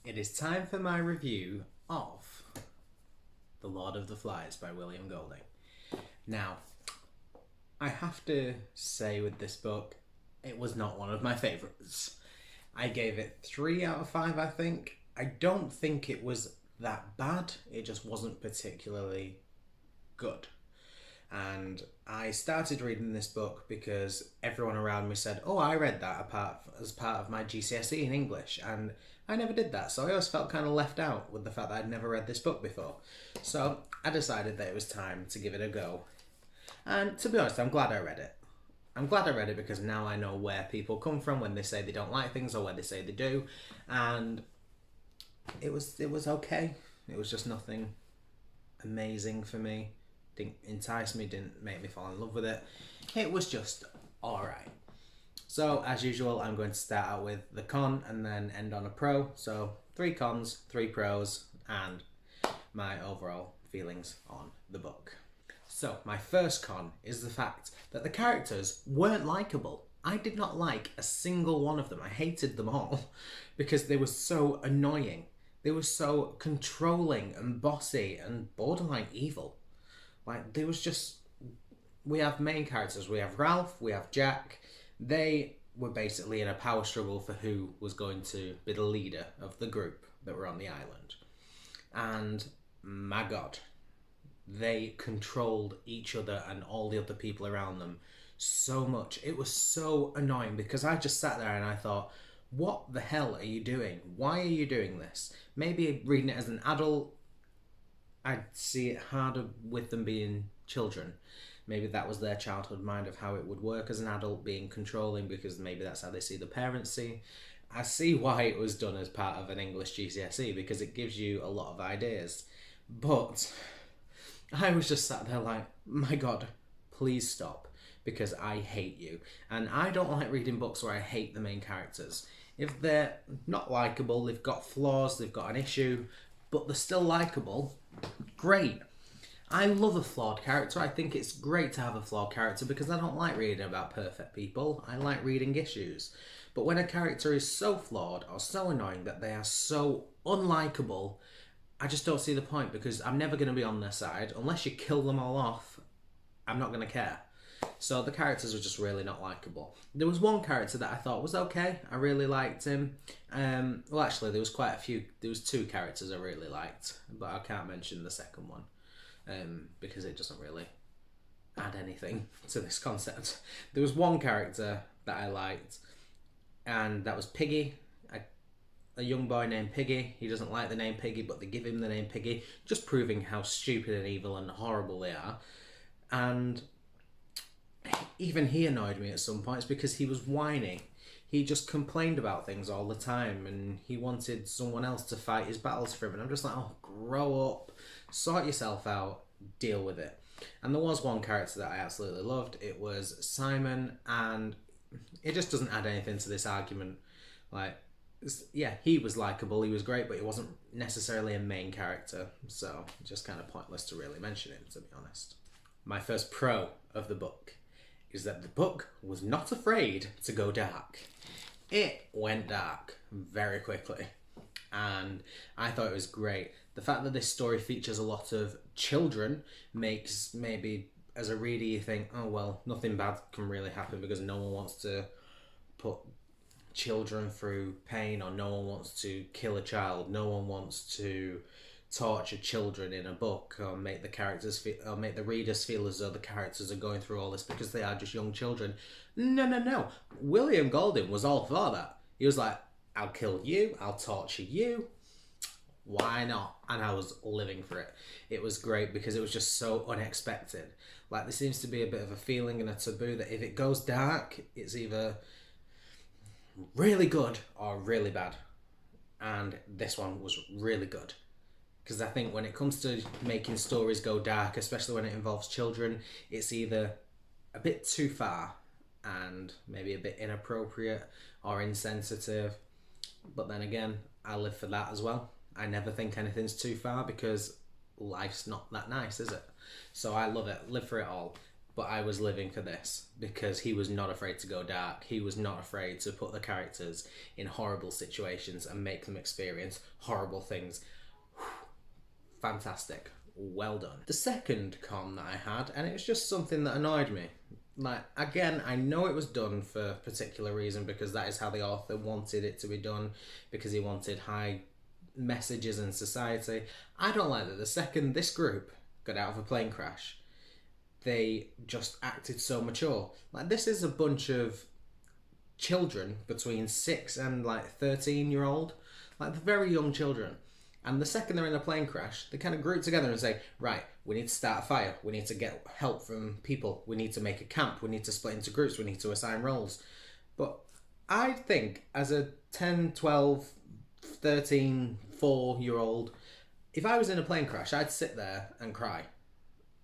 It is time for my review of The Lord of the Flies by William Golding. Now, I have to say with this book, it was not one of my favourites. I gave it 3 out of 5, I think. I don't think it was that bad, it just wasn't particularly good. And I started reading this book because everyone around me said, "Oh, I read that as part of my GCSE in English," and I never did that, so I always felt kind of left out with the fact that I'd never read this book before. So I decided that it was time to give it a go. And to be honest, I'm glad I read it. I'm glad I read it because now I know where people come from when they say they don't like things or where they say they do, and it was okay. It was just nothing amazing for me. Didn't entice me, didn't make me fall in love with it. It was just alright. So, as usual, I'm going to start out with the con and then end on a pro. So, 3 cons, 3 pros, and my overall feelings on the book. So, my first con is the fact that the characters weren't likeable. I did not like a single one of them. I hated them all because they were so annoying. They were so controlling and bossy and borderline evil. Like, there was just... We have main characters. We have Ralph, we have Jack. They were basically in a power struggle for who was going to be the leader of the group that were on the island. And, my God, they controlled each other and all the other people around them so much. It was so annoying because I just sat there and I thought, what the hell are you doing? Why are you doing this? Maybe reading it as an adult, I'd see it harder with them being children. Maybe that was their childhood mind of how it would work as an adult, being controlling, because maybe that's how they see the parents see. I see why it was done as part of an English GCSE, because it gives you a lot of ideas. But I was just sat there like, my God, please stop, because I hate you. And I don't like reading books where I hate the main characters. If they're not likeable, they've got flaws, they've got an issue, but they're still likeable, great. I love a flawed character. I think it's great to have a flawed character because I don't like reading about perfect people. I like reading issues. But when a character is so flawed or so annoying that they are so unlikable, I just don't see the point because I'm never going to be on their side. Unless you kill them all off, I'm not going to care. So the characters were just really not likeable. There was one character that I thought was okay. I really liked him. Well, actually, there was quite a few. There was 2 characters I really liked, but I can't mention the second one because it doesn't really add anything to this concept. There was one character that I liked, and that was Piggy. A young boy named Piggy. He doesn't like the name Piggy, but they give him the name Piggy, just proving how stupid and evil and horrible they are. And even he annoyed me at some points because he was whiny. He just complained about things all the time and he wanted someone else to fight his battles for him. And I'm just like, oh, grow up, sort yourself out, deal with it. And there was one character that I absolutely loved. It was Simon, and it just doesn't add anything to this argument. Like, yeah, he was likeable, he was great, but he wasn't necessarily a main character. So, just kind of pointless to really mention him, to be honest. My first pro of the book is that the book was not afraid to go dark. It went dark very quickly, and I thought it was great. The fact that this story features a lot of children makes maybe as a reader you think, oh well, nothing bad can really happen because no one wants to put children through pain, or no one wants to kill a child, no one wants to torture children in a book, or make the characters feel, or make the readers feel as though the characters are going through all this because they are just young children. No. William Golding was all for that. He was like, I'll kill you, I'll torture you. Why not? And I was living for it. It was great because it was just so unexpected. Like, there seems to be a bit of a feeling and a taboo that if it goes dark, it's either really good or really bad. And this one was really good. Because I think when it comes to making stories go dark, especially when it involves children, it's either a bit too far and maybe a bit inappropriate or insensitive. But then again, I live for that as well. I never think anything's too far because life's not that nice, is it? So I love it, live for it all. but I was living for this because he was not afraid to go dark. He was not afraid to put the characters in horrible situations and make them experience horrible things. Fantastic. Well done. The second con that I had, and it was just something that annoyed me. Like, again, I know it was done for a particular reason because that is how the author wanted it to be done, because he wanted high messages in society. I don't like that the second this group got out of a plane crash, they just acted so mature. Like, this is a bunch of children between 6 and like 13-year-old, like very young children. And the second they're in a plane crash, they kind of group together and say, right, we need to start a fire. We need to get help from people. We need to make a camp. We need to split into groups. We need to assign roles. But I think as a 10, 12, 13, 4-year-old, if I was in a plane crash, I'd sit there and cry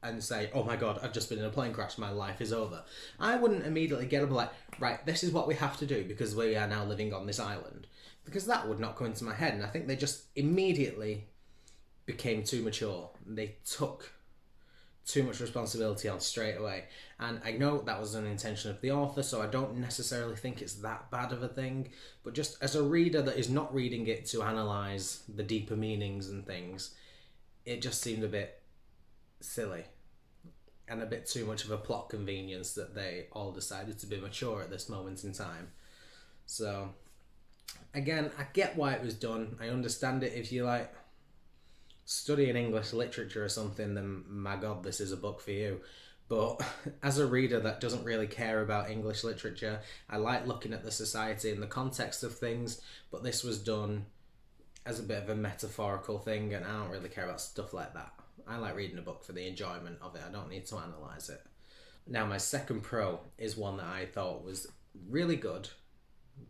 and say, oh my God, I've just been in a plane crash. My life is over. I wouldn't immediately get up and like, right, this is what we have to do because we are now living on this island. Because that would not come into my head. And I think they just immediately became too mature. They took too much responsibility on straight away. And I know that was an intention of the author, so I don't necessarily think it's that bad of a thing. But just as a reader that is not reading it to analyse the deeper meanings and things, it just seemed a bit silly. And a bit too much of a plot convenience that they all decided to be mature at this moment in time. So, again, I get why it was done. I understand it. If you like studying English literature or something, then my God, this is a book for you. But as a reader that doesn't really care about English literature, I like looking at the society and the context of things, but this was done as a bit of a metaphorical thing, and I don't really care about stuff like that. I like reading a book for the enjoyment of it. I don't need to analyse it. Now, my second pro is one that I thought was really good,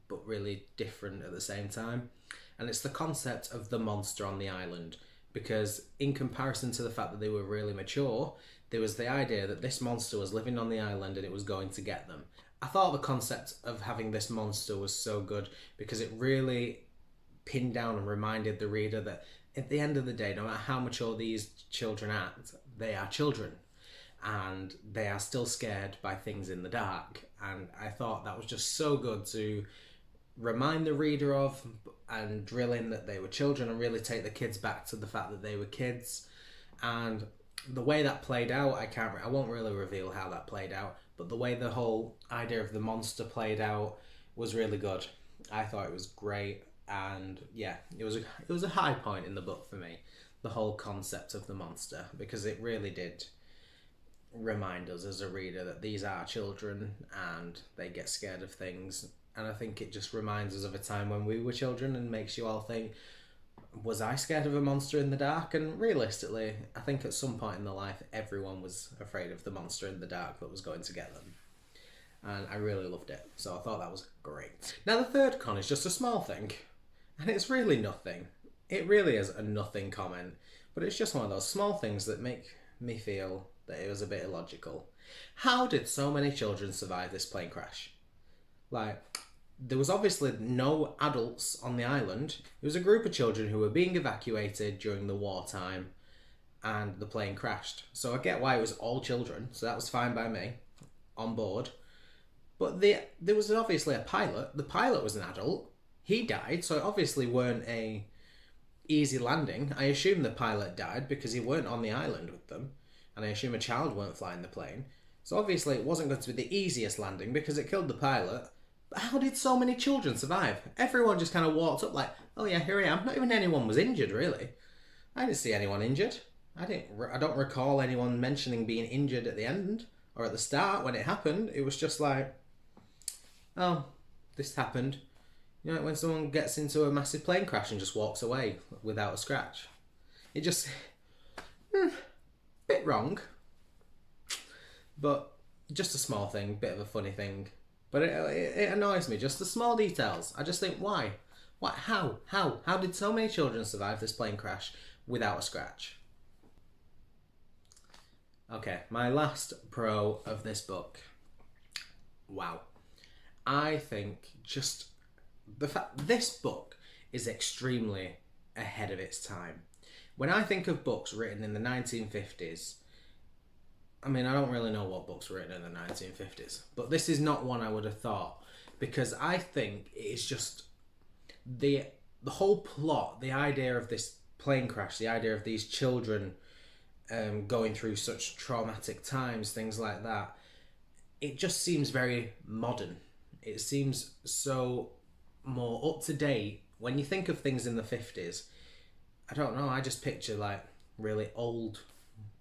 but really different at the same time. And it's the concept of the monster on the island. Because in comparison to the fact that they were really mature, there was the idea that this monster was living on the island and it was going to get them. I thought the concept of having this monster was so good because it really pinned down and reminded the reader that at the end of the day, no matter how mature these children act, they are children. And they are still scared by things in the dark. And I thought that was just so good to remind the reader of and drill in that they were children and really take the kids back to the fact that they were kids. And the way that played out, I won't really reveal how that played out, but the way the whole idea of the monster played out was really good. I thought it was great, and yeah, it was a high point in the book for me, the whole concept of the monster, because it really did remind us as a reader that these are children and they get scared of things. And I think it just reminds us of a time when we were children and makes you all think, was I scared of a monster in the dark? And realistically, I think at some point in their life, everyone was afraid of the monster in the dark that was going to get them. And I really loved it. So I thought that was great. Now, the third con is just a small thing. And it's really nothing. It really is a nothing comment. But it's just one of those small things that make me feel that it was a bit illogical. How did so many children survive this plane crash? Like, there was obviously no adults on the island. It was a group of children who were being evacuated during the wartime and the plane crashed. So I get why it was all children, so that was fine by me, on board. But there was obviously a pilot. The pilot was an adult. He died, so it obviously weren't a easy landing. I assume the pilot died because he weren't on the island with them. And I assume a child weren't flying the plane. So obviously it wasn't going to be the easiest landing because it killed the pilot. But how did so many children survive? Everyone just kind of walked up like, oh yeah, here I am. Not even anyone was injured, really. I didn't see anyone injured. I don't recall anyone mentioning being injured at the end or at the start when it happened. It was just like, oh, this happened. You know, when someone gets into a massive plane crash and just walks away without a scratch. It just, bit wrong. But just a small thing, bit of a funny thing. But it annoys me, just the small details. I just think, why? What? How? How did so many children survive this plane crash without a scratch? Okay, my last pro of this book. Wow. I think just the fact this book is extremely ahead of its time. When I think of books written in the 1950s, I mean, I don't really know what books were written in the 1950s, but this is not one I would have thought, because I think it is just the whole plot, the idea of this plane crash, the idea of these children going through such traumatic times, things like that. It just seems very modern. It seems so more up to date. When you think of things in the 50s, I don't know, I just picture like really old,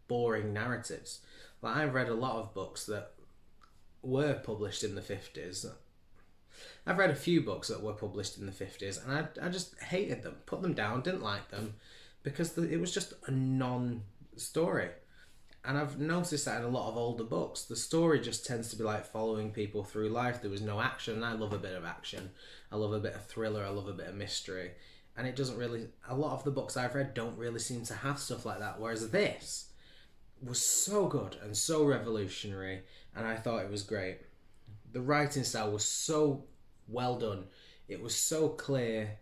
boring narratives. Like, I've read a lot of books that were published in the 50s. I've read a few books that were published in the 50s, and I just hated them, put them down, didn't like them, because it was just a non story. And I've noticed that in a lot of older books, the story just tends to be like following people through life. There was no action, and I love a bit of action. I love a bit of thriller, I love a bit of mystery. And it doesn't really, a lot of the books I've read don't really seem to have stuff like that. Whereas this was so good and so revolutionary, and I thought it was great. The writing style was so well done. It was so clear,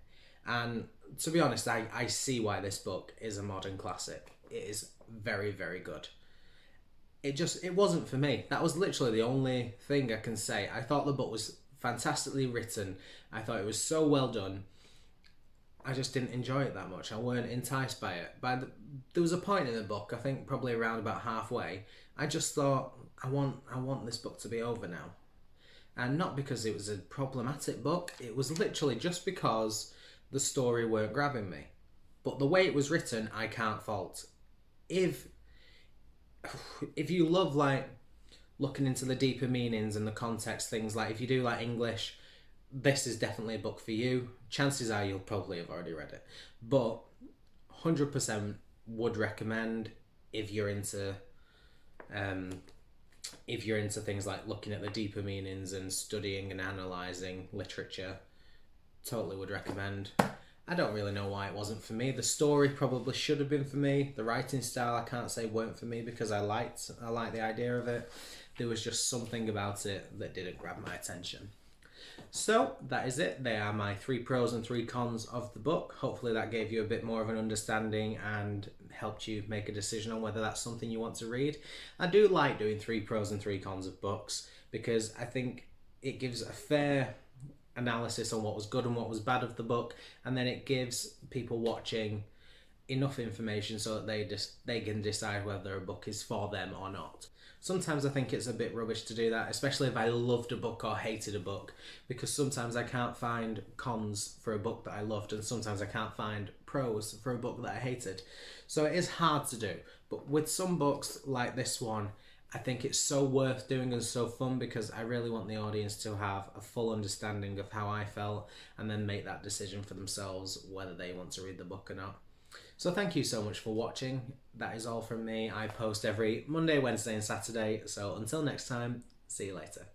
and to be honest, I see why this book is a modern classic. It is very, very good. It wasn't for me. That was literally the only thing I can say. I thought the book was fantastically written. I thought it was so well done. I just didn't enjoy it that much. I weren't enticed by it. There was a point in the book, I think probably around about halfway, I just thought, I want this book to be over now. And not because it was a problematic book, it was literally just because the story weren't grabbing me. But the way it was written, I can't fault. If you love like looking into the deeper meanings and the context, things like if you do like English, this is definitely a book for you. Chances are you'll probably have already read it, but 100% would recommend if you're into things like looking at the deeper meanings and studying and analysing literature. Totally would recommend. I don't really know why it wasn't for me. The story probably should have been for me. The writing style, I can't say weren't for me, because I liked the idea of it. There was just something about it that didn't grab my attention. So that is it. They are my 3 pros and 3 cons of the book. Hopefully that gave you a bit more of an understanding and helped you make a decision on whether that's something you want to read. I do like doing 3 pros and 3 cons of books, because I think it gives a fair analysis on what was good and what was bad of the book, and then it gives people watching enough information so that they can decide whether a book is for them or not. Sometimes I think it's a bit rubbish to do that, especially if I loved a book or hated a book, because sometimes I can't find cons for a book that I loved, and sometimes I can't find pros for a book that I hated. So it is hard to do, but with some books like this one, I think it's so worth doing and so fun, because I really want the audience to have a full understanding of how I felt and then make that decision for themselves whether they want to read the book or not. So thank you so much for watching. That is all from me. I post every Monday, Wednesday and Saturday. So until next time, see you later.